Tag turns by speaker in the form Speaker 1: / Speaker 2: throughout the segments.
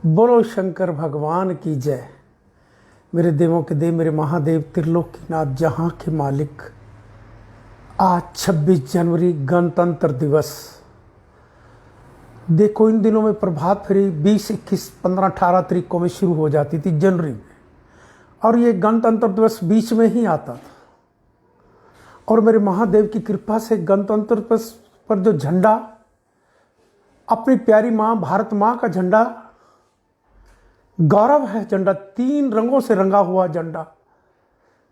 Speaker 1: बोलो शंकर भगवान की जय। मेरे देवों के देव, मेरे महादेव त्रिलोकीनाथ जहां के मालिक। आज 26 जनवरी गणतंत्र दिवस। देखो इन दिनों में प्रभात फेरी 20, 21, 15, 18 तारीख को में शुरू हो जाती थी जनवरी में, और ये गणतंत्र दिवस बीच में ही आता था। और मेरे महादेव की कृपा से गणतंत्र दिवस पर जो झंडा, अपनी प्यारी माँ भारत माँ का झंडा, गौरव है झंडा, 3 रंगों से रंगा हुआ झंडा,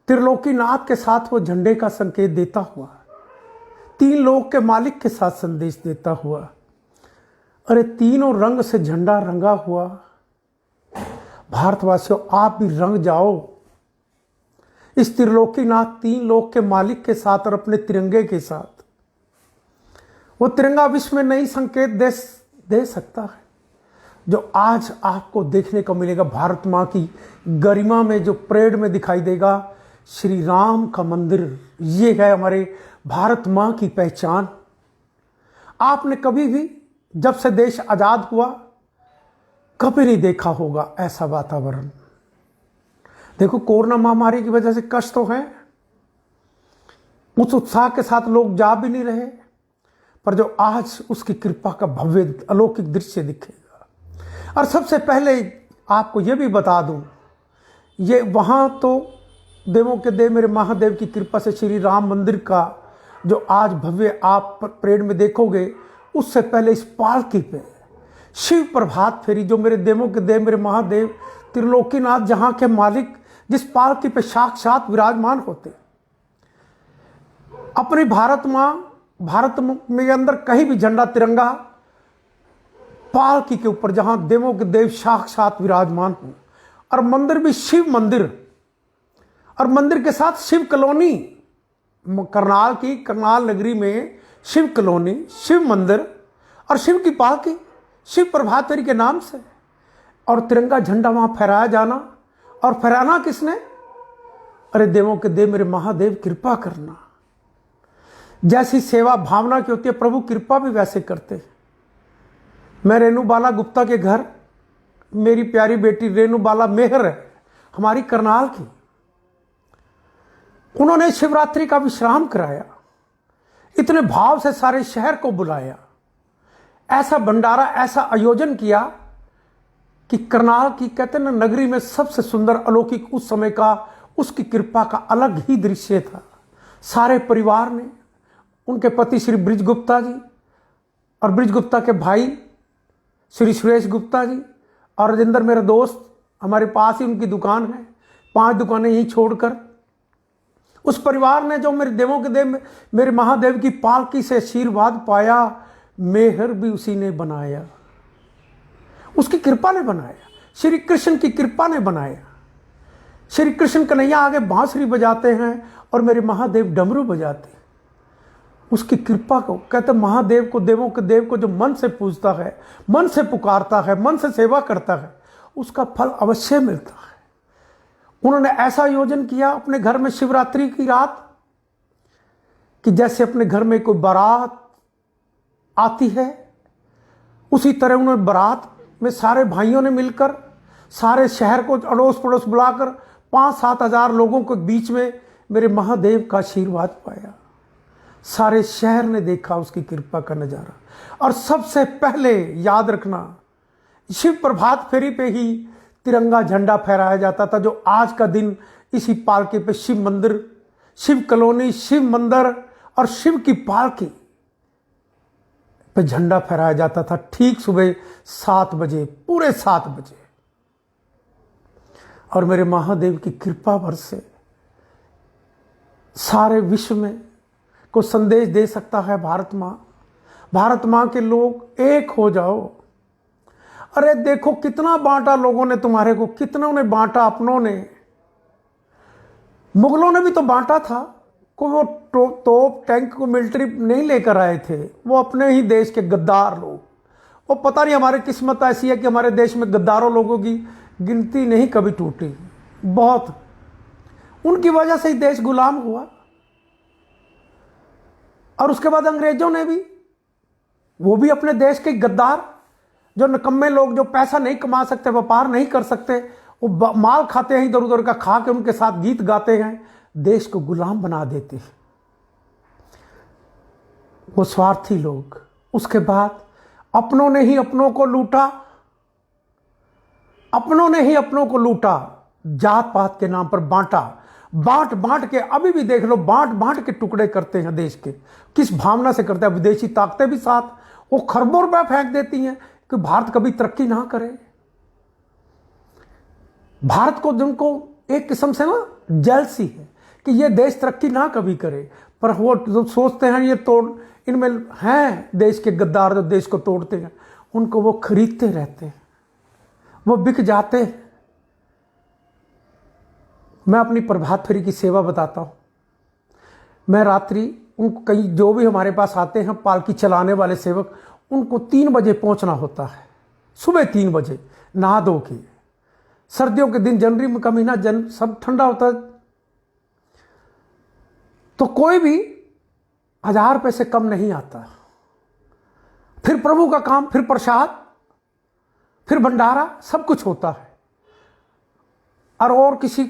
Speaker 1: त्रिलोकीनाथ के साथ वो झंडे का संकेत देता हुआ, 3 लोक के मालिक के साथ संदेश देता हुआ। अरे तीनों रंग से झंडा रंगा हुआ। भारतवासियों, आप भी रंग जाओ इस त्रिलोकीनाथ 3 लोक के मालिक के साथ और अपने तिरंगे के साथ। वो तिरंगा विश्व में नई संकेत दे सकता है जो आज आपको देखने को मिलेगा। भारत माँ की गरिमा में जो परेड में दिखाई देगा, श्री राम का मंदिर, ये है हमारे भारत माँ की पहचान। आपने कभी भी, जब से देश आजाद हुआ, कभी नहीं देखा होगा ऐसा वातावरण। देखो कोरोना महामारी की वजह से कष्ट तो है, उस उत्साह के साथ लोग जा भी नहीं रहे, पर जो आज उसकी कृपा का भव्य अलौकिक दृश्य दिखेगा। और सबसे पहले आपको यह भी बता दूं, ये वहाँ तो देवों के देव मेरे महादेव की कृपा से श्री राम मंदिर का जो आज भव्य आप परेड में देखोगे, उससे पहले इस पालकी पे शिव प्रभात फेरी, जो मेरे देवों के देव मेरे महादेव त्रिलोकीनाथ जहाँ के मालिक जिस पालकी पे साक्षात विराजमान होते, अपनी भारत में अंदर कहीं भी झंडा तिरंगा पालकी के ऊपर, जहां देवों के देव साक्षात विराजमान हो, और मंदिर भी शिव मंदिर, और मंदिर के साथ शिव कॉलोनी, करनाल नगरी में शिव कॉलोनी, शिव मंदिर और शिव की पालकी, शिव प्रभात फेरी के नाम से, और तिरंगा झंडा वहां फहराया जाना। और फहराना किसने? अरे देवों के देव मेरे महादेव कृपा करना। जैसी सेवा भावना की होती है, प्रभु कृपा भी वैसे करते हैं। मैं रेणुबाला गुप्ता के घर, मेरी प्यारी बेटी रेणुबाला मेहर है हमारी करनाल की, उन्होंने शिवरात्रि का विश्राम कराया, इतने भाव से सारे शहर को बुलाया, ऐसा भंडारा, ऐसा आयोजन किया कि करनाल की, कहते हैं ना, नगरी में सबसे सुंदर अलौकिक उस समय का, उसकी कृपा का अलग ही दृश्य था। सारे परिवार ने, उनके पति श्री ब्रिज गुप्ता जी और ब्रिज गुप्ता के भाई श्री सुरेश गुप्ता जी और राजेंद्र मेरा दोस्त, हमारे पास ही उनकी दुकान है, 5 दुकानें यहीं छोड़कर, उस परिवार ने जो मेरे देवों के देव मेरे महादेव की पालकी से आशीर्वाद पाया, मेहर भी उसी ने बनाया, उसकी कृपा ने बनाया, श्री कृष्ण की कृपा ने बनाया। श्री कृष्ण कन्हैया आगे बांसुरी बजाते हैं और मेरे महादेव डमरू बजाते हैं। उसकी कृपा को, कहते महादेव को, देवों के देव को जो मन से पूजता है, मन से पुकारता है, मन से सेवा करता है, उसका फल अवश्य मिलता है। उन्होंने ऐसा आयोजन किया अपने घर में शिवरात्रि की रात कि जैसे अपने घर में कोई बारात आती है, उसी तरह उन्होंने बारात में सारे भाइयों ने मिलकर, सारे शहर को अड़ोस पड़ोस बुलाकर 5-7 हजार लोगों के बीच में मेरे महादेव का आशीर्वाद पाया। सारे शहर ने देखा उसकी कृपा का नजारा। और सबसे पहले याद रखना, शिव प्रभात फेरी पे ही तिरंगा झंडा फहराया जाता था, जो आज का दिन इसी पालकी पे शिव मंदिर, शिव कॉलोनी, शिव मंदिर और शिव की पालकी पे झंडा फहराया जाता था, ठीक सुबह 7 बजे, पूरे 7 बजे। और मेरे महादेव की कृपा भर से सारे विश्व में को संदेश दे सकता है भारत माँ के लोग एक हो जाओ। अरे देखो कितना बांटा लोगों ने तुम्हारे को, कितनों ने बांटा अपनों ने, मुगलों ने भी तो बांटा था। कोई वो तोप टैंक को मिलिट्री नहीं लेकर आए थे, वो अपने ही देश के गद्दार लोग। वो पता नहीं, हमारी किस्मत ऐसी है कि हमारे देश में गद्दारों लोगों की गिनती नहीं कभी टूटी, बहुत। उनकी वजह से ही देश गुलाम हुआ। और उसके बाद अंग्रेजों ने भी, वो भी अपने देश के गद्दार, जो निकम्मे लोग जो पैसा नहीं कमा सकते, व्यापार नहीं कर सकते, वो माल खाते हैं इधर उधर का, खा के उनके साथ गीत गाते हैं, देश को गुलाम बना देते हैं वो स्वार्थी लोग। उसके बाद अपनों ने ही अपनों को लूटा, अपनों ने ही अपनों को लूटा, जात पात के नाम पर बांटा, बांट बांट के, अभी भी देख लो, बांट बांट के टुकड़े करते हैं देश के। किस भावना से करते हैं? विदेशी ताकतें भी साथ, वो खरबों रुपए फेंक देती हैं कि भारत कभी तरक्की ना करे। भारत को जिनको एक किस्म से ना जेलसी है कि ये देश तरक्की ना कभी करे, पर वो जो सोचते हैं ये तोड़, इनमें हैं देश के गद्दार जो देश को तोड़ते हैं, उनको वो खरीदते रहते हैं, वो बिक जाते हैं। मैं अपनी प्रभात फेरी की सेवा बताता हूँ। मैं रात्रि उनको, कई जो भी हमारे पास आते हैं पालकी चलाने वाले सेवक, उनको 3 बजे पहुंचना होता है, सुबह 3 बजे नहा धो के। सर्दियों के दिन, जनवरी का महीना, सब ठंडा होता है, तो कोई भी 1000 रुपये से कम नहीं आता। फिर प्रभु का काम, फिर प्रसाद, फिर भंडारा, सब कुछ होता है। और किसी,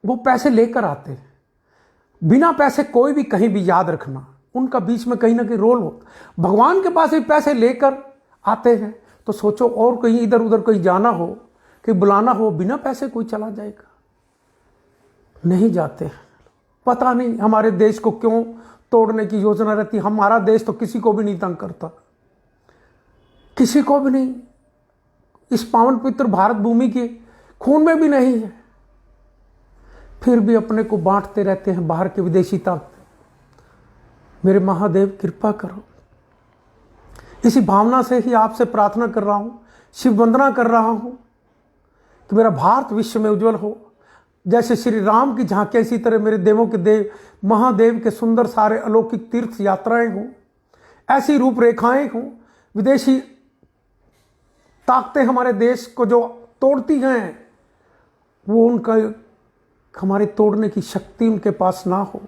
Speaker 1: वो पैसे लेकर आते हैं, बिना पैसे कोई भी कहीं भी, याद रखना, उनका बीच में कहीं ना कहीं रोल हो। भगवान के पास भी पैसे लेकर आते हैं, तो सोचो और कहीं इधर उधर कहीं जाना हो, कि बुलाना हो, बिना पैसे कोई चला जाएगा? नहीं जाते। पता नहीं हमारे देश को क्यों तोड़ने की योजना रहती। हमारा देश तो किसी को भी नहीं तंग करता, किसी को भी नहीं। इस पावन पवित्र भारत भूमि के खून में भी नहीं है, फिर भी अपने को बांटते रहते हैं बाहर के विदेशी ताकत। मेरे महादेव कृपा करो। इसी भावना से ही आपसे प्रार्थना कर रहा हूं, शिव वंदना कर रहा हूं कि मेरा भारत विश्व में उज्जवल हो। जैसे श्री राम की झांकियां, इसी तरह मेरे देवों के देव महादेव के सुंदर सारे अलौकिक तीर्थ यात्राएं हों, ऐसी रूपरेखाएं हों। विदेशी ताकतें हमारे देश को जो तोड़ती हैं, वो उनका, हमारे तोड़ने की शक्ति उनके पास ना हो।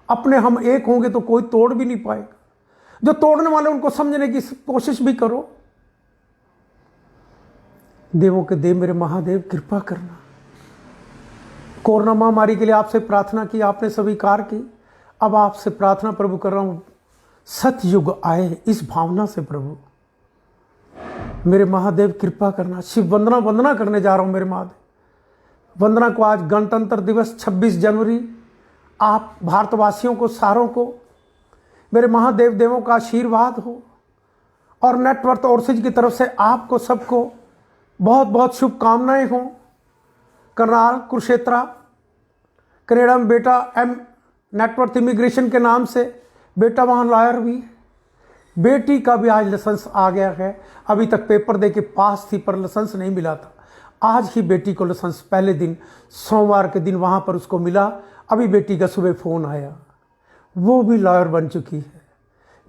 Speaker 1: अपने हम एक होंगे तो कोई तोड़ भी नहीं पाएगा। जो तोड़ने वाले, उनको समझने की कोशिश भी करो। देवों के देव मेरे महादेव कृपा करना। कोरोना महामारी के लिए आपसे प्रार्थना की, आपने स्वीकार की। अब आपसे प्रार्थना प्रभु कर रहा हूं, सतयुग आए, इस भावना से प्रभु मेरे महादेव कृपा करना। शिव वंदना करने जा रहा हूं मेरे महादेव। वंदना को आज गणतंत्र दिवस 26 जनवरी, आप भारतवासियों को, सारों को मेरे महादेव देवों का आशीर्वाद हो, और नेटवर्क ओरसिज की तरफ से आपको सबको बहुत बहुत शुभकामनाएं हों। करनाल, कुरुक्षेत्रा, कनेडा में बेटा नेटवर्क इमिग्रेशन के नाम से बेटा वहाँ लॉयर भी, बेटी का भी आज लाइसेंस आ गया है। अभी तक पेपर दे के पास थी पर लाइसेंस नहीं मिला था। आज ही बेटी को लाइसेंस, पहले दिन सोमवार के दिन वहाँ पर उसको मिला। अभी बेटी का सुबह फ़ोन आया, वो भी लॉयर बन चुकी है।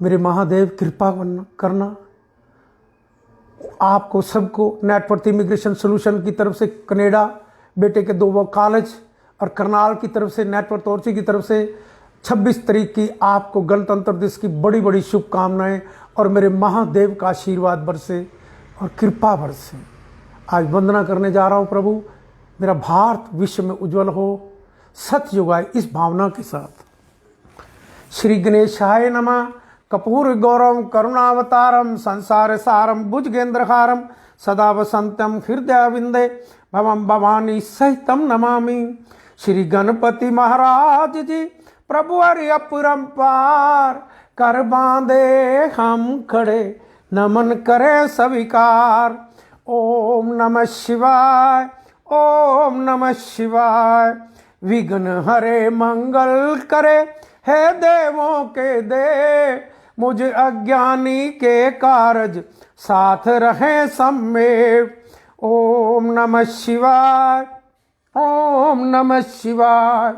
Speaker 1: मेरे महादेव कृपा करना। आपको सबको नेटवर्क इमिग्रेशन सोल्यूशन की तरफ से कनेडा बेटे के 2 कॉलेज, और करनाल की तरफ से नेटवर्क ओरसी की तरफ से 26 तारीख की आपको गणतंत्र दिवस की बड़ी बड़ी शुभकामनाएं, और मेरे महादेव का आशीर्वाद बरसे और कृपा बरसे। आज वंदना करने जा रहा हूं प्रभु, मेरा भारत विश्व में उज्जवल हो, सतयुग आए, इस भावना के साथ। श्री गणेशाय नमः। कपूर गौरम करुणावतारम संसार सारम भुजगेंद्रहारम सदा वसंतम हृदय विंदे भवम भवानी सहितम नमामि। श्री गणपति महाराज जी प्रभु हरि अपरंपार, कर बांधे हम खड़े नमन करे स्वीकार। ओम नमः शिवाय, ओम नमः शिवाय। विघ्न हरे मंगल करे, हे देवों के देव, मुझ अज्ञानी के कारज साथ रहे सम्मेव। ओम नमः शिवाय, ओम नमः शिवाय।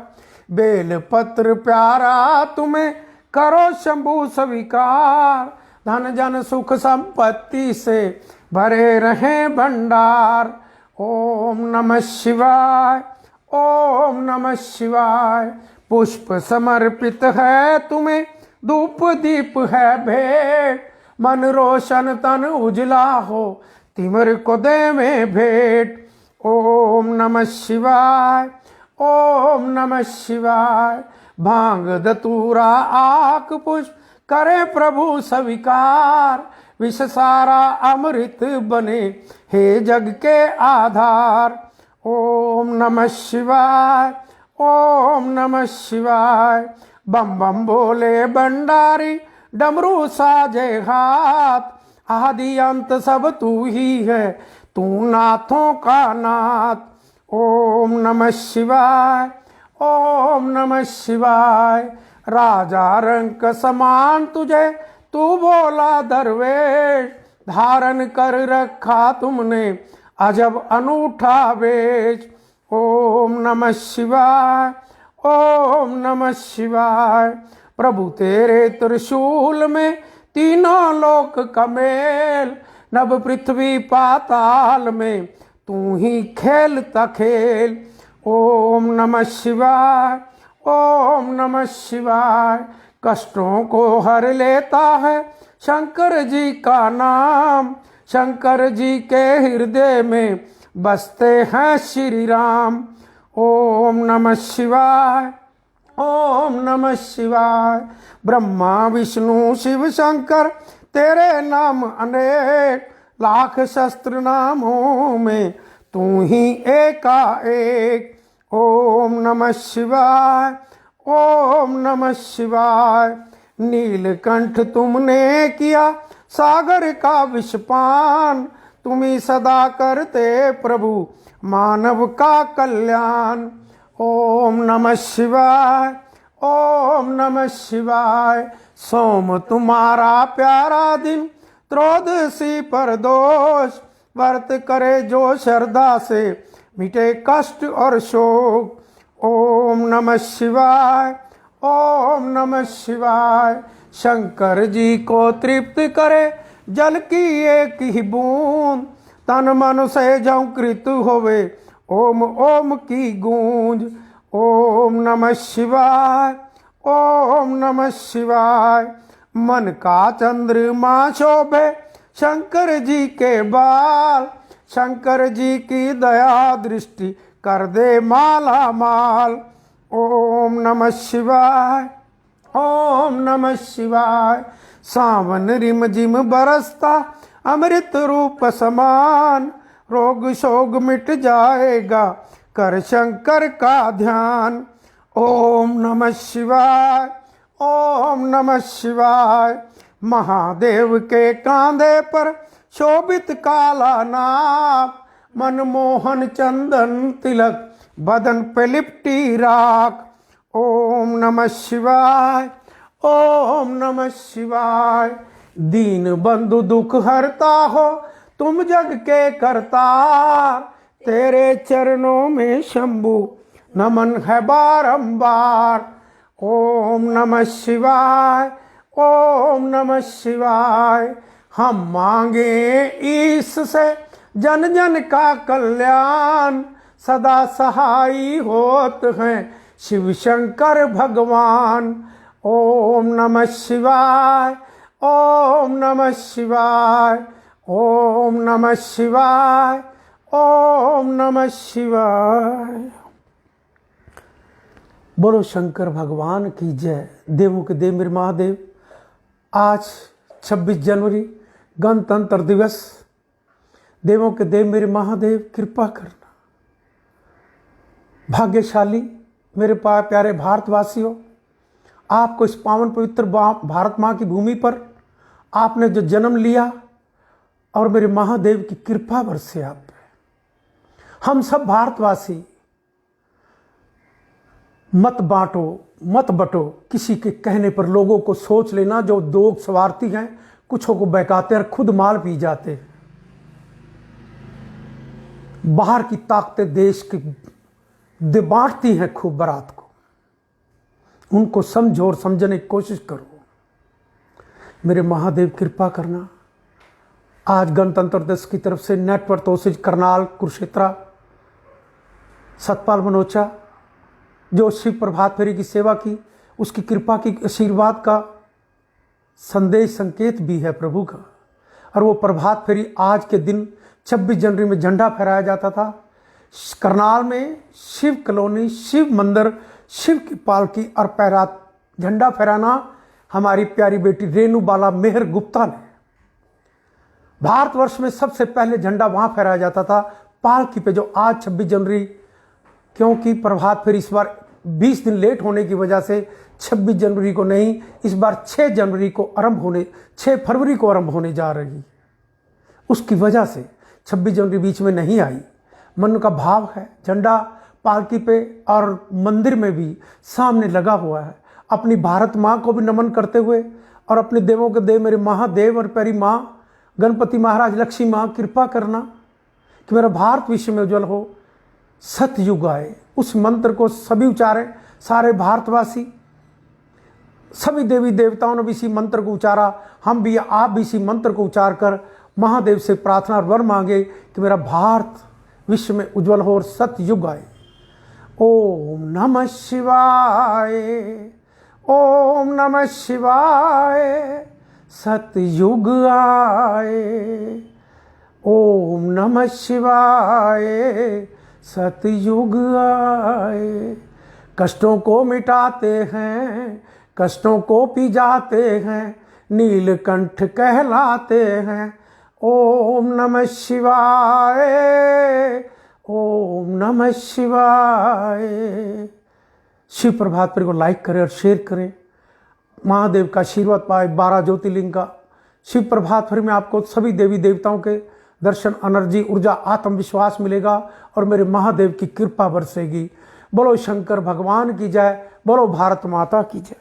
Speaker 1: बेलपत्र प्यारा तुम्हें करो शंभु स्वीकार, धन जन सुख संपत्ति से भरे रहे भंडार। ओम नमः शिवाय, ओम नमः शिवाय। पुष्प समर्पित है तुम्हें, धूप दीप है भेंट, मन रोशन तन उजला हो, तिमिर को दे में भेंट। ओम नमः शिवाय, ओम नमः शिवाय। भांग धतूरा आक पुष्प करे प्रभु स्वीकार, विष सारा अमृत बने हे जग के आधार। ओम नमः शिवाय, ओम नमः शिवाय। बम बम बोले भंडारी, डमरू साजे हाथ, आदि अंत सब तू ही है, तू नाथों का नाथ। ओम नमः शिवाय, ओम नमः शिवाय। राजा रंक समान तुझे तू बोला दरवेश, धारण कर रखा तुमने अजब अनूठा वेश। ओम नमः शिवाय, ओम नमः शिवाय। प्रभु तेरे त्रिशूल में तीनों लोक का मेल, नभ पृथ्वी पाताल में तू ही खेलता खेल। ओम नमः शिवाय, ओम नमः शिवाय। कष्टों को हर लेता है शंकर जी का नाम, शंकर जी के हृदय में बसते हैं श्री राम। ओम नमः शिवाय, ओम नमः शिवाय। ब्रह्मा विष्णु शिव शंकर तेरे नाम अनेक, लाख शस्त्र नामों में तू ही एकाएक। ओम नमः शिवाय, ओम नमः शिवाय। नीलकंठ तुमने किया सागर का विषपान, तुम्ही सदा करते प्रभु मानव का कल्याण। ओम नमः शिवाय, ओम नमः शिवाय। सोम तुम्हारा प्यारा दिन, त्रयोदशी पर दोष, व्रत करे जो श्रद्धा से मिटे कष्ट और शोक। ओम नमः शिवाय, ओम नमः शिवाय। शंकर जी को तृप्त करे जल की एक ही बूंद, तन मन से झंकृत होवे ओम ओम की गूंज। ओम नमः शिवाय, ओम नमः शिवाय। मन का चंद्रमा शोभे शंकर जी के बाल, शंकर जी की दया दृष्टि कर दे माला माल। ओम नमः शिवाय, ओम नमः शिवाय। सावन रिम जिम बरसता अमृत रूप समान, रोग शोग मिट जाएगा कर शंकर का ध्यान। ओम नमः शिवाय, ओम नमः शिवाय। महादेव के कांधे पर शोभित काला नाग, मनमोहन चंदन तिलक बदन पे लिपटी राख। ओम नमः शिवाय, ओम नमः शिवाय। दीन बंधु दुख हरता हो तुम जग के करतार, तेरे चरणों में शंभु नमन है बारंबार। ओम नमः शिवाय, ओम नमः शिवाय। हम मांगे ईश से जन जन का कल्याण, सदा सहाई होत हैं शिव शंकर भगवान। ओम नमः शिवाय, ओम नमः शिवाय, ओम नमः शिवाय, ओम नमः शिवाय। बोलो शंकर भगवान की जय। देवों के देव मेरे महादेव, आज 26 जनवरी गणतंत्र दिवस। देवों के देव मेरे महादेव कृपा करना। भाग्यशाली मेरे प्यारे भारतवासियों, आपको इस पावन पवित्र भारत माँ की भूमि पर आपने जो जन्म लिया और मेरे महादेव की कृपा बरसे आप पे। हम सब भारतवासी मत बांटो मत बटो, किसी के कहने पर लोगों को सोच लेना जो लोग स्वार्थी हैं, कुछों को बहकाते और खुद माल पी जाते हैं। बाहर की ताकतें देश की बांटती हैं खूब बारात को, उनको समझो और समझने की कोशिश करो। मेरे महादेव कृपा करना। आज गणतंत्र दिवस की तरफ से नेटवर्क तोसिज करनाल कुरुक्षेत्रा सतपाल मनोचा जो शिव प्रभात फेरी की सेवा की, उसकी कृपा की आशीर्वाद का संदेश संकेत भी है प्रभु का। और वो प्रभात फेरी आज के दिन 26 जनवरी में झंडा फहराया जाता था। करनाल में शिव कॉलोनी, शिव मंदिर, शिव की पालकी और पैरात झंडा फहराना हमारी प्यारी बेटी रेणु बाला मेहर गुप्ता ने। भारतवर्ष में सबसे पहले झंडा वहां फहराया जाता था पालकी पे, जो आज 26 जनवरी, क्योंकि प्रभात फेरी इस बार 20 दिन लेट होने की वजह से 26 जनवरी को नहीं, इस बार 6 फरवरी को आरंभ होने जा रही। उसकी वजह से 26 जनवरी बीच में नहीं आई। मन का भाव है, झंडा पालकी पे और मंदिर में भी सामने लगा हुआ है। अपनी भारत माँ को भी नमन करते हुए और अपने देवों के देव मेरे महादेव और प्यारी माँ गणपति महाराज, लक्ष्मी माँ, कृपा करना कि मेरा भारत विश्व में उज्जवल हो, सतयुग आए। उस मंत्र को सभी उच्चारें, सारे भारतवासी, सभी देवी देवताओं ने भी इसी मंत्र को उच्चारा। हम भी, आप भी इसी मंत्र को उच्चार कर महादेव से प्रार्थना और वर मांगे कि मेरा भारत विश्व में उज्जवल हो और सतयुग आए। ओम नमः शिवाय, ओम नमः शिवाय, सतयुग आए। ओम नमः शिवाय, सतयुग आए। कष्टों को मिटाते हैं, कष्टों को पी जाते हैं, नीलकंठ कहलाते हैं। ओम नमः शिवाय, ओम नमः शिवाय। शिव प्रभात फेरी को लाइक करें और शेयर करें। महादेव का आशीर्वाद पाए, 12 ज्योतिर्लिंग का। शिव प्रभात फेरी में आपको सभी देवी देवताओं के दर्शन, एनर्जी, ऊर्जा, आत्मविश्वास मिलेगा और मेरे महादेव की कृपा बरसेगी। बोलो शंकर भगवान की जय, बोलो भारत माता की जय।